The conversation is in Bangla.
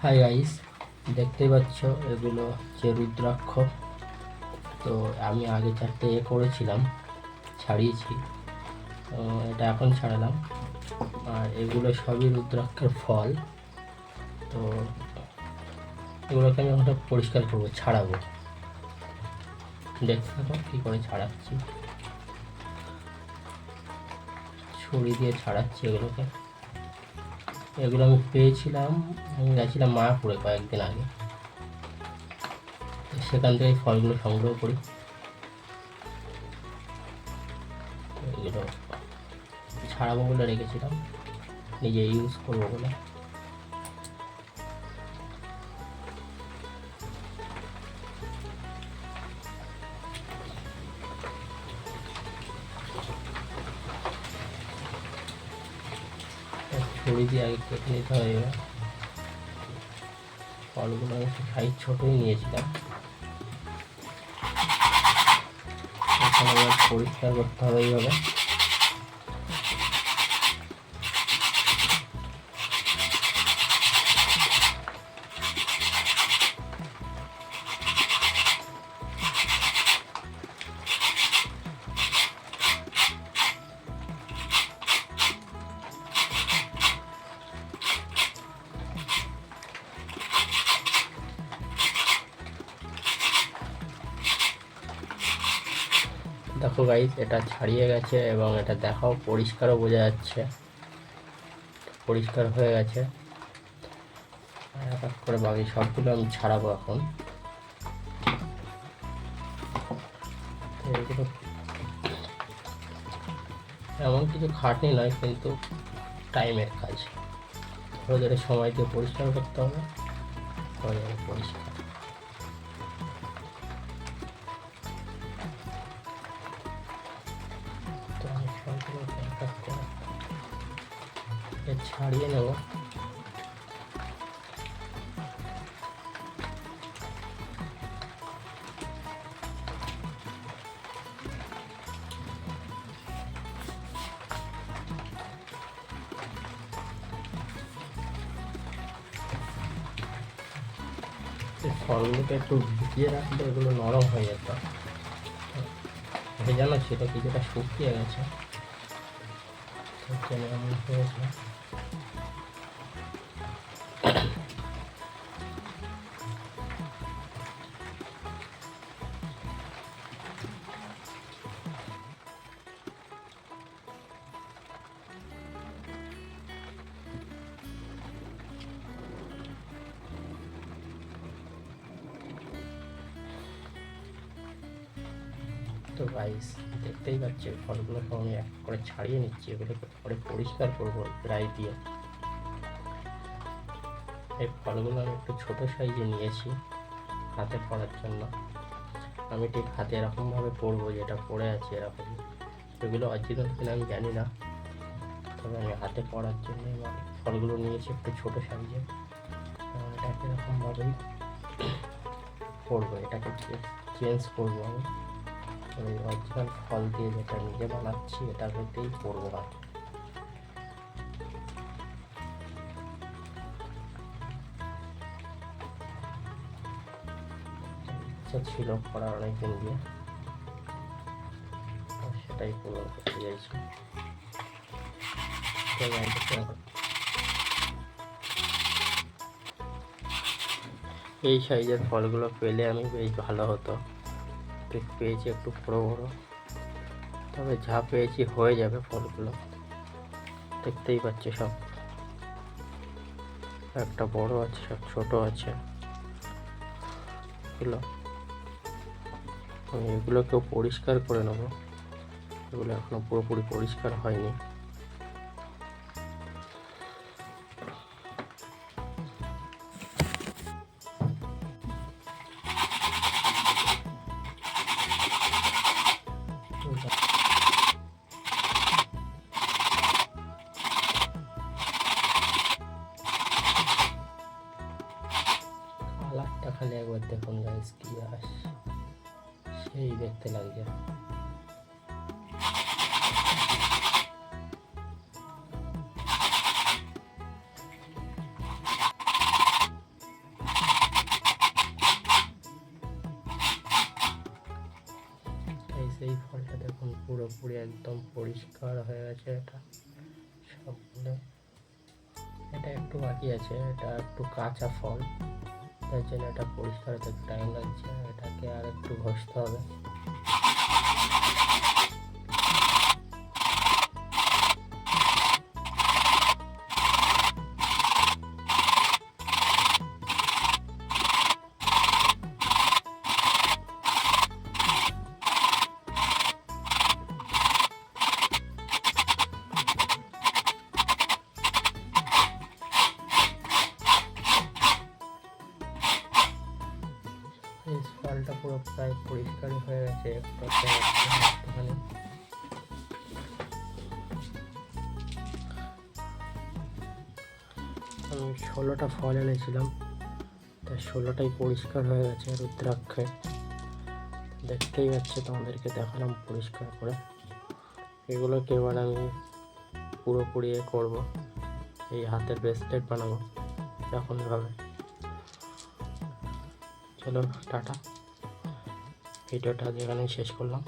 হাই গাইস, দেখতেই পাচ্ছ এগুলো হচ্ছে রুদ্রাক্ষ। তো আমি আগে চারটে করেছিলাম, ছাড়িয়েছি। তো এটা এখন ছাড়ালাম, আর এগুলো সবই রুদ্রাক্ষের ফল। তো এগুলোকে আমি ওটা পরিষ্কার করবো, ছাড়াবো। দেখতে থাকো কী করে ছাড়াচ্ছি। ছুরি দিয়ে ছাড়াচ্ছি এগুলোকে। এগুলো আমি পেয়েছিলাম, আমি গেছিলাম মায়াপুরে কয়েকদিন আগে, সেখান থেকে ফলগুলো সংগ্রহ করি। এগুলো ছাড়াবো বলে রেখেছিলাম, নিজে ইউজ করবো বলে। ছুরি দিয়ে আগে কেটে নিতে হবে। এবার ফলগুলো আমি একটু সাইজ ছোটোই নিয়েছিলাম। এখন আবার পরিষ্কার করতে হবে এইভাবে। দেখো গাইস, এটা ছাড়িয়ে গেছে এবং এটা দেখাও পরিষ্কারও বোঝা যাচ্ছে, পরিষ্কার হয়ে গেছে। এক এক করে বাকি সবগুলো আমি ছাড়াবো এখন। এগুলো এমন কিছু খাটনি নয়, কিন্তু টাইমের কাজ। ধরে ধরে সময় দিয়ে পরিষ্কার করতে হবে, হয়ে যাবে পরিষ্কার। তো আমি সবগুলো এক এক করে ছাড়িয়ে নেব। ফলগুলোকে একটু ভিজিয়ে রাখলে এগুলো নরম হয়ে যেত। ভেজানো ছিল, কিছুটা শুকিয়ে গেছে, এমন হয়েছে। তো গাইস, দেখতেই পাচ্ছি ফলগুলো সব আমি এক করে ছাড়িয়ে নিচ্ছি। এগুলোকে পরে পরিষ্কার করবো ড্রাই দিয়ে। এই ফলগুলো আমি একটু ছোটো সাইজে নিয়েছি হাতে পড়ার জন্য। আমি ঠিক হাতে এরকমভাবে পরবো, যেটা পড়ে আছে এরকম। এগুলো অরিজিনাল কিনা আমি জানি না, তবে আমি হাতে পড়ার জন্য ফলগুলো নিয়েছি একটু ছোটো সাইজে। এটাকে এরকমভাবেই পরবো, এটাকে চেঞ্জ করবো আমি। ওই অরিজিনাল ফল দিয়ে যেটা নিজে বানাচ্ছি এটাকেই পরবো। আর ইচ্ছা ছিল পড়ার অনেকদিন দিয়ে, সেটাই পূরণ করতে চাইছি। এই সাইজের ফলগুলো পেলে আমি বেশ ভালো হতো। পেয়েছি একটু বড়ো বড়ো, তবে যা পেয়েছি হয়ে যাবে ফলগুলো। দেখতেই পাচ্ছি সব, একটা বড় আছে, সব ছোট আছে। আমি এগুলোকেও পরিষ্কার করে নেবো, এগুলো এখনো পুরোপুরি পরিষ্কার হয়নি। কালারটা খালি একবার দেখুন গাইস, কি আস সেই দেখতে লাগছে। পুরোপুরি একদম পরিষ্কার হয়ে গেছে। এটা সবগুলো, এটা একটু বাকি আছে, এটা একটু কাঁচা ফল, তার জন্য এটা পরিষ্কার হতে টাইম লাগছে। এটাকে আর একটু ঘষতে হবে। এই ফলটা পুরো প্রায় পরিষ্কারই হয়ে গেছে, একটুখানি। আমি 16টা ফল এনেছিলাম, তাই 16টাই পরিষ্কার হয়ে গেছে রুদ্রাক্ষে। দেখতেই পাচ্ছে, তোমাদেরকে দেখালাম পরিষ্কার করে। এগুলোকে এবার আমি পুরোপুরি করবো, এই হাতের ব্রেসলেট বানাবো এরকমভাবে। চলো টাটা, ভিডিওটা যেখানেই শেষ করলাম।